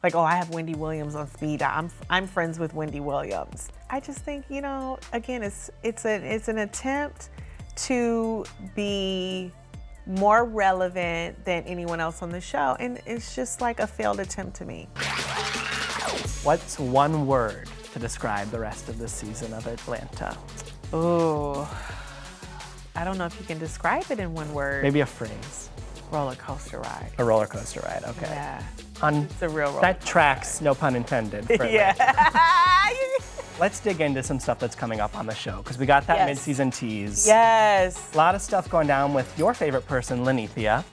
Like, oh, I have Wendy Williams on speed dial. I'm friends with Wendy Williams. I just think, you know, again, it's an attempt to be more relevant than anyone else on the show, and it's just like a failed attempt to me. What's one word to describe the rest of this season of Atlanta? Oh, I don't know if you can describe it in one word. Maybe a phrase. Roller coaster ride. A roller coaster ride, okay. Yeah. It's a real roller That tracks, no pun intended. For yeah. Let's dig into some stuff that's coming up on the show, because we got that Yes. mid-season tease. Yes. A lot of stuff going down with your favorite person, Lenithia.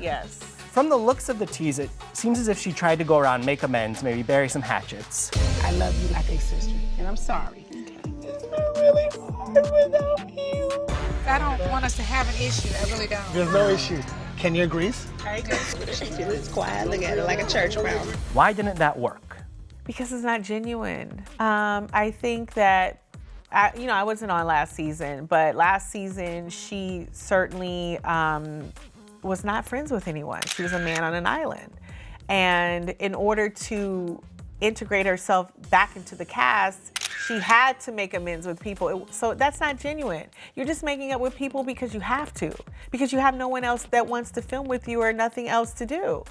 Yes. From the looks of the tease, it seems as if she tried to go around, make amends, maybe bury some hatchets. I love you like a sister, and I'm sorry. It's been really hard without you. I don't want us to have an issue. I really don't. There's no issue. Can you agree? I do. She feels quiet. Look at her like a church mouse. Why didn't that work? Because it's not genuine. I think that, I wasn't on last season, but last season she certainly was not friends with anyone. She was a man on an island. And in order to integrate herself back into the cast, she had to make amends with people. So that's not genuine. You're just making up with people because you have to, because you have no one else that wants to film with you or nothing else to do.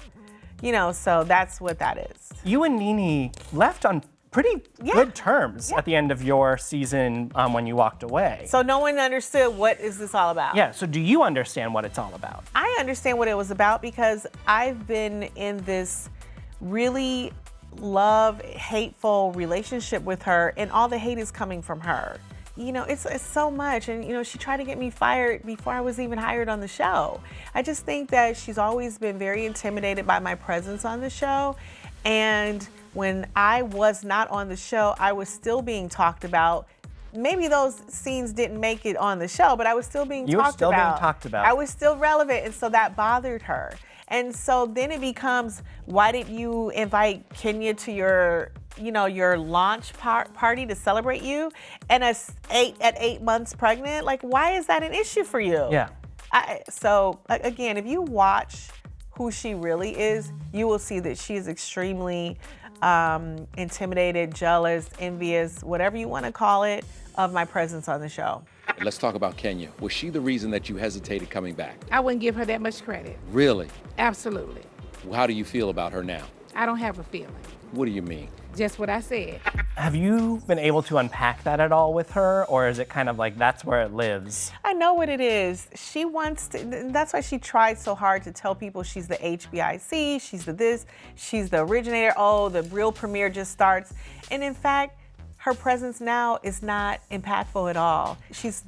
So that's what that is. You and NeNe left on pretty good terms at the end of your season when you walked away. So no one understood what is this all about. Yeah, so do you understand what it's all about? I understand what it was about because I've been in this really hateful relationship with her, and all the hate is coming from her. It's so much, and she tried to get me fired before I was even hired on the show. I just think that she's always been very intimidated by my presence on the show, and when I was not on the show, I was still being talked about. Maybe those scenes didn't make it on the show, but I was still being talked about. You were still being talked about. I was still relevant, and so that bothered her. And so then it becomes, why did you invite Kenya to your launch party to celebrate you? And at 8 months pregnant, like, why is that an issue for you? Yeah. So again, if you watch who she really is, you will see that she is extremely intimidated, jealous, envious, whatever you want to call it, of my presence on the show. Let's talk about Kenya. Was she the reason that you hesitated coming back? I wouldn't give her that much credit. Really? Absolutely. How do you feel about her now? I don't have a feeling. What do you mean? Just what I said. Have you been able to unpack that at all with her, or is it kind of like that's where it lives? I know what it is. She wants to, that's why she tried so hard to tell people she's the HBIC, she's the this, she's the originator, the real premiere just starts. And in fact, her presence now is not impactful at all. She's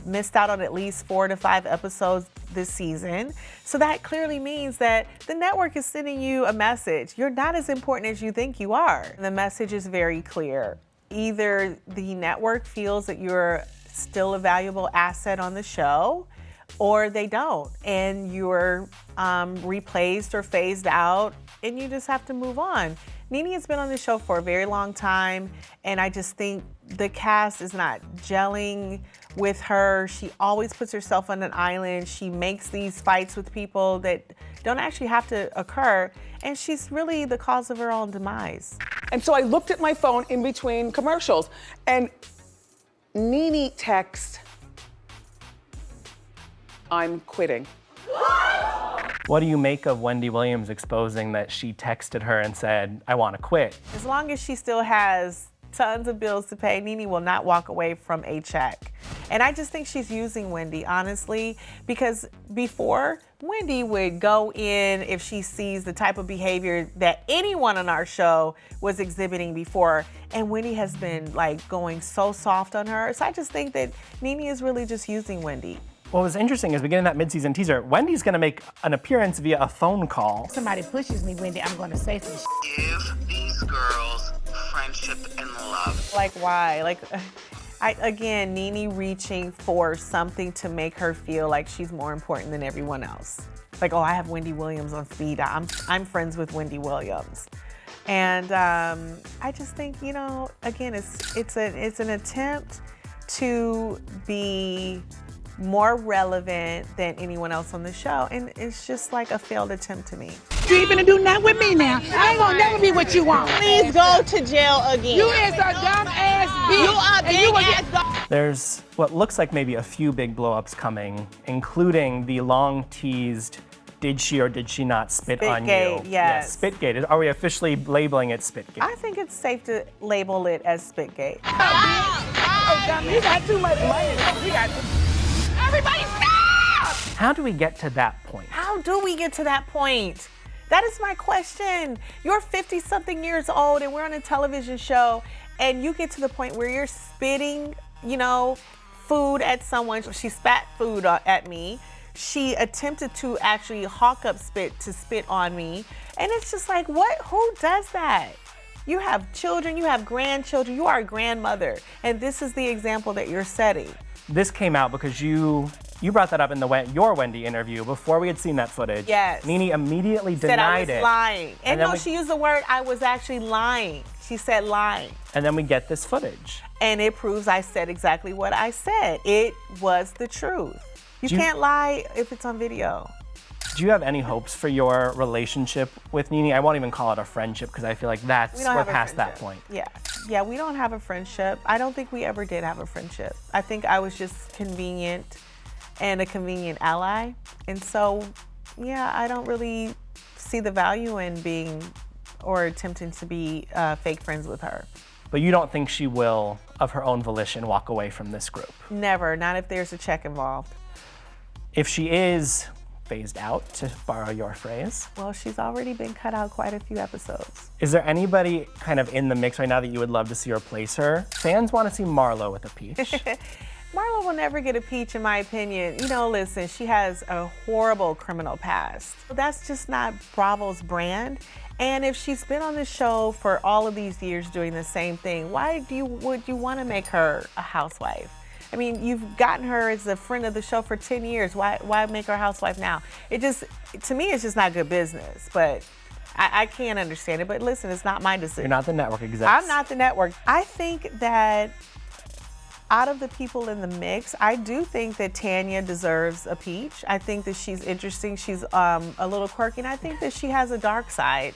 missed out on at least 4 to 5 episodes this season. So that clearly means that the network is sending you a message. You're not as important as you think you are. The message is very clear. Either the network feels that you're still a valuable asset on the show, or they don't, and you're replaced or phased out, and you just have to move on. NeNe has been on the show for a very long time, and I just think the cast is not gelling with her. She always puts herself on an island. She makes these fights with people that don't actually have to occur, and she's really the cause of her own demise. And so I looked at my phone in between commercials, and NeNe texts, "I'm quitting." What do you make of Wendy Williams exposing that she texted her and said, "I want to quit"? As long as she still has tons of bills to pay, NeNe will not walk away from a check. And I just think she's using Wendy, honestly, because before, Wendy would go in if she sees the type of behavior that anyone on our show was exhibiting before. And Wendy has been like going so soft on her. So I just think that NeNe is really just using Wendy. What was interesting is beginning that mid-season teaser, Wendy's gonna make an appearance via a phone call. Somebody pushes me, Wendy, I'm gonna say some Give these girls friendship and love. Like, why? Like, again, NeNe reaching for something to make her feel like she's more important than everyone else. Like, oh, I have Wendy Williams on speed dial. I'm friends with Wendy Williams. And I just think, again, it's an attempt to be more relevant than anyone else on the show, and it's just like a failed attempt to me. You ain't gonna do nothing with me now. I ain't gonna never be what you want. Please go to jail again. You is a dumb ass bitch. You are and you big will ass dog. There's what looks like maybe a few big blowups coming, including the long-teased did she or did she not spit on you? Spitgate, yes. Spitgate. Are we officially labeling it Spitgate? I think it's safe to label it as Spitgate. Oh, dumb. He got too much money. He got Everybody stop! How do we get to that point? How do we get to that point? That is my question. You're 50-something years old and we're on a television show and you get to the point where you're spitting, food at someone. She spat food at me. She attempted to actually hawk up spit to spit on me. And it's just like, what? Who does that? You have children, you have grandchildren, you are a grandmother. And this is the example that you're setting. This came out because you brought that up in your Wendy interview before we had seen that footage. Yes. NeNe immediately Said I denied was it. lying. And then no, she used the word, I was actually lying. She said lying. And then we get this footage. And it proves I said exactly what I said. It was the truth. You can't lie if it's on video. Do you have any hopes for your relationship with NeNe? I won't even call it a friendship because I feel like we're past that point. Yeah, we don't have a friendship. I don't think we ever did have a friendship. I think I was just convenient and a convenient ally. And so, yeah, I don't really see the value in being or attempting to be fake friends with her. But you don't think she will, of her own volition, walk away from this group? Never, not if there's a check involved. If she is phased out, to borrow your phrase. Well, she's already been cut out quite a few episodes. Is there anybody kind of in the mix right now that you would love to see replace her? Fans want to see Marlo with a peach. Marlo will never get a peach, in my opinion. Listen, she has a horrible criminal past. That's just not Bravo's brand. And if she's been on the show for all of these years doing the same thing, why would you want to make her a housewife? I mean, you've gotten her as a friend of the show for 10 years. Why make her a housewife now? To me, it's just not good business. But I can't understand it. But listen, it's not my decision. You're not the network exec. I'm not the network. I think that out of the people in the mix, I do think that Tanya deserves a peach. I think that she's interesting. She's a little quirky. And I think that she has a dark side.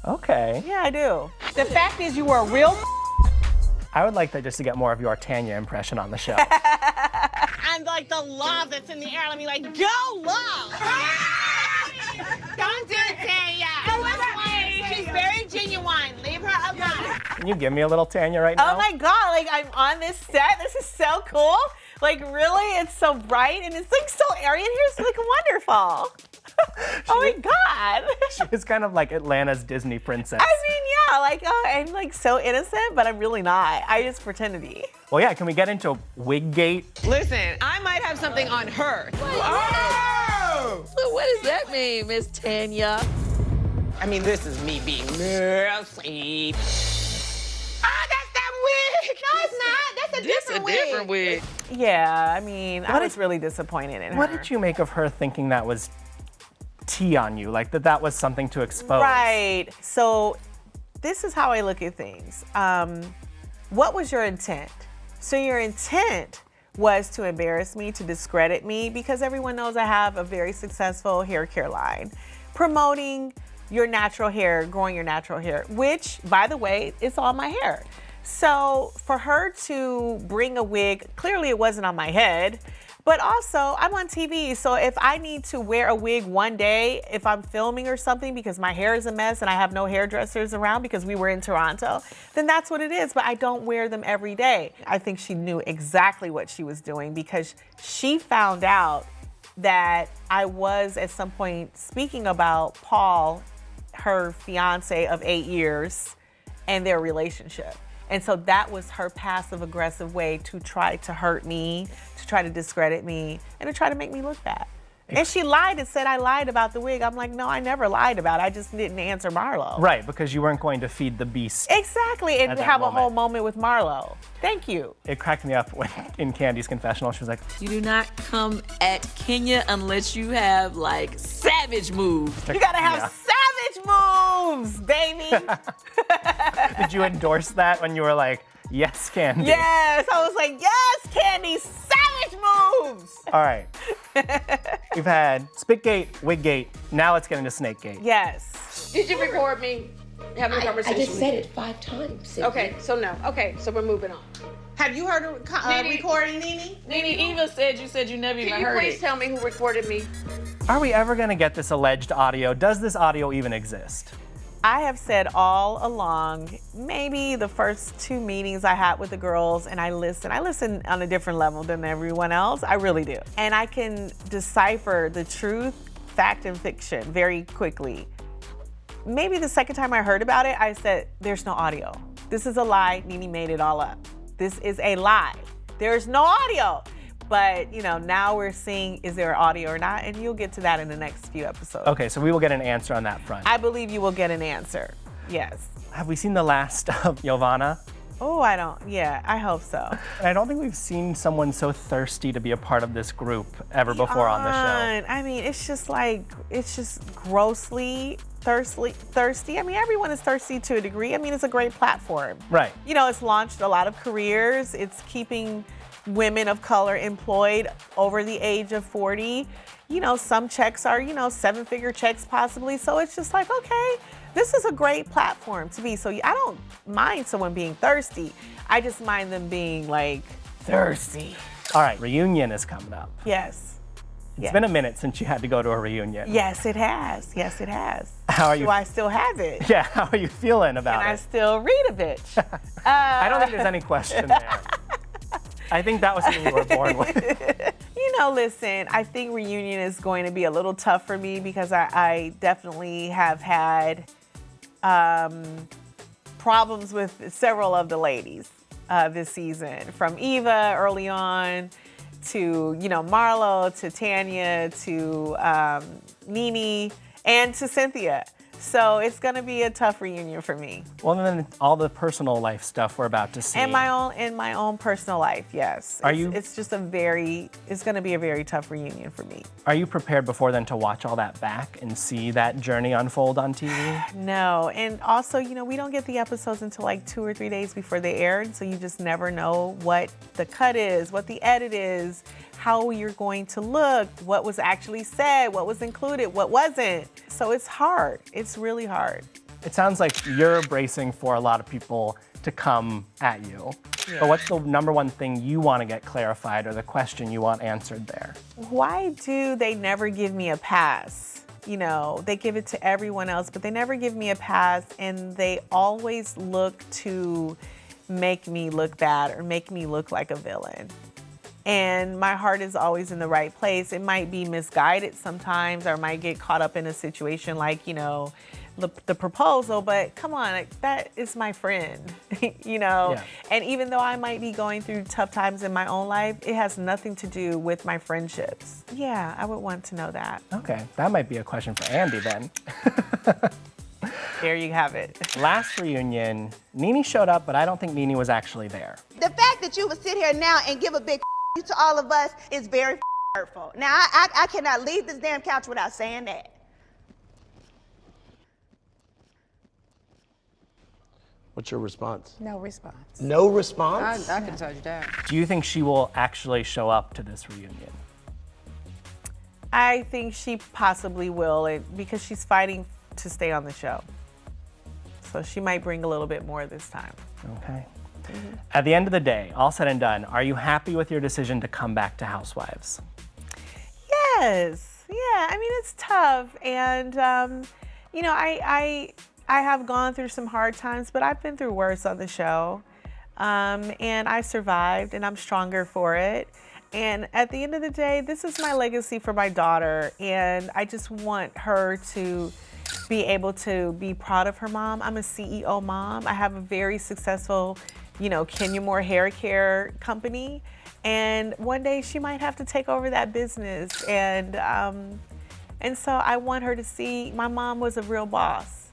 Okay. Yeah, I do. The fact is, you were a real. I would like that just to get more of your Tanya impression on the show. And like the love that's in the air. Let me go love. Don't do it, Tanya. She's very genuine. Leave her alone. Can you give me a little Tanya right now? Oh my God, I'm on this set. This is so cool. Really, it's so bright and it's so airy in here. It's wonderful. Oh my God. She is kind of like Atlanta's Disney princess. I mean, yeah, I'm so innocent, but I'm really not. I just pretend to be. Well, yeah, can we get into Wiggate? Listen, I might have something on her. Oh! What does that mean, Miss Tanya? I mean, this is me being mercy. Oh, that's that wig. No, it's not. That's a different wig. Yeah, I mean, I was really disappointed in her. What did you make of her thinking that was tea on you? Like that was something to expose? Right. So this is how I look at things. What was your intent? So your intent was to embarrass me, to discredit me, because everyone knows I have a very successful hair care line. Promoting your natural hair, growing your natural hair, which, by the way, is all my hair. So for her to bring a wig, clearly it wasn't on my head, but also I'm on TV. So if I need to wear a wig one day, if I'm filming or something because my hair is a mess and I have no hairdressers around because we were in Toronto, then that's what it is. But I don't wear them every day. I think she knew exactly what she was doing because she found out that I was at some point speaking about Paul, her fiance of 8 years, and their relationship. And so that was her passive aggressive way to try to hurt me, to try to discredit me, and to try to make me look bad. And she lied and said I lied about the wig. I'm like, no, I never lied about it. I just didn't answer Marlo. Right, because you weren't going to feed the beast. Exactly, and have a whole moment with Marlo. Thank you. It cracked me up when in Candy's confessional, she was like, You do not come at Kenya unless you have like savage moves. You gotta have savage moves, baby. Did you endorse that when you were like, yes, Candy? Yes, I was like, yes, Candy, savage moves. All right. We've had Spitgate, Wiggate, now let's get into Snakegate. Yes. Did you record me? having a I conversation. just said it 5 times. Cynthia. Okay, so no. Okay, so we're moving on. Have you heard a recording, NeNe? NeNe, Eva said you never even heard it. Tell me who recorded me? Are we ever going to get this alleged audio? Does this audio even exist? I have said all along, maybe the first 2 meetings I had with the girls, and I listen on a different level than everyone else. I really do. And I can decipher the truth, fact, and fiction very quickly. Maybe the second time I heard about it, I said, there's no audio. This is a lie. NeNe made it all up. This is a lie. There's no audio. But, now we're seeing, is there audio or not? And you'll get to that in the next few episodes. Okay, so we will get an answer on that front. I believe you will get an answer. Yes. Have we seen the last of Giovanna? Oh, yeah, I hope so. I don't think we've seen someone so thirsty to be a part of this group ever before on the show. I mean, it's just grossly thirsty. I mean, everyone is thirsty to a degree. I mean, it's a great platform. Right. It's launched a lot of careers. It's keeping women of color employed over the age of 40. Some checks are, 7-figure checks possibly. So it's just like, okay, this is a great platform to be. So I don't mind someone being thirsty. I just mind them being thirsty. All right, reunion is coming up. Yes. It's been a minute since you had to go to a reunion. Yes, it has. Yes, it has. How are you? Do I still have it? Yeah, how are you feeling about Can it? I still read a bitch? I don't think there's any question there. I think that was something you were born with. Listen, I think reunion is going to be a little tough for me because I definitely have had problems with several of the ladies this season. From Eva early on to, Marlo, to Tanya, to NeNe, and to Cynthia. So it's gonna be a tough reunion for me. Well, then all the personal life stuff we're about to see. In my own personal life, yes. It's gonna be a very tough reunion for me. Are you prepared before then to watch all that back and see that journey unfold on TV? No, and also, we don't get the episodes until 2 or 3 days before they aired, so you just never know what the cut is, what the edit is, how you're going to look, what was actually said, what was included, what wasn't. So it's hard. It's really hard. It sounds like you're bracing for a lot of people to come at you. Yeah. But what's the number one thing you want to get clarified or the question you want answered there? Why do they never give me a pass? They give it to everyone else, but they never give me a pass, and they always look to make me look bad or make me look like a villain. And my heart is always in the right place. It might be misguided sometimes, or might get caught up in a situation like, the proposal, but come on, that is my friend, Yeah. And even though I might be going through tough times in my own life, it has nothing to do with my friendships. Yeah, I would want to know that. Okay, that might be a question for Andy then. There you have it. Last reunion, NeNe showed up, but I don't think NeNe was actually there. The fact that you would sit here now and give a big to all of us is very hurtful. Now, I cannot leave this damn couch without saying that. What's your response? No response. No response? I can tell you that. Do you think she will actually show up to this reunion? I think she possibly will, because she's fighting to stay on the show. So she might bring a little bit more this time. Okay. Mm-hmm. At the end of the day, all said and done, are you happy with your decision to come back to Housewives? Yes. Yeah. I mean, it's tough, and I have gone through some hard times, but I've been through worse on the show, and I survived, and I'm stronger for it. And at the end of the day, this is my legacy for my daughter, and I just want her to be able to be proud of her mom. I'm a CEO mom. I have a very successful, Kenya Moore hair care company, and one day she might have to take over that business, and so I want her to see my mom was a real boss.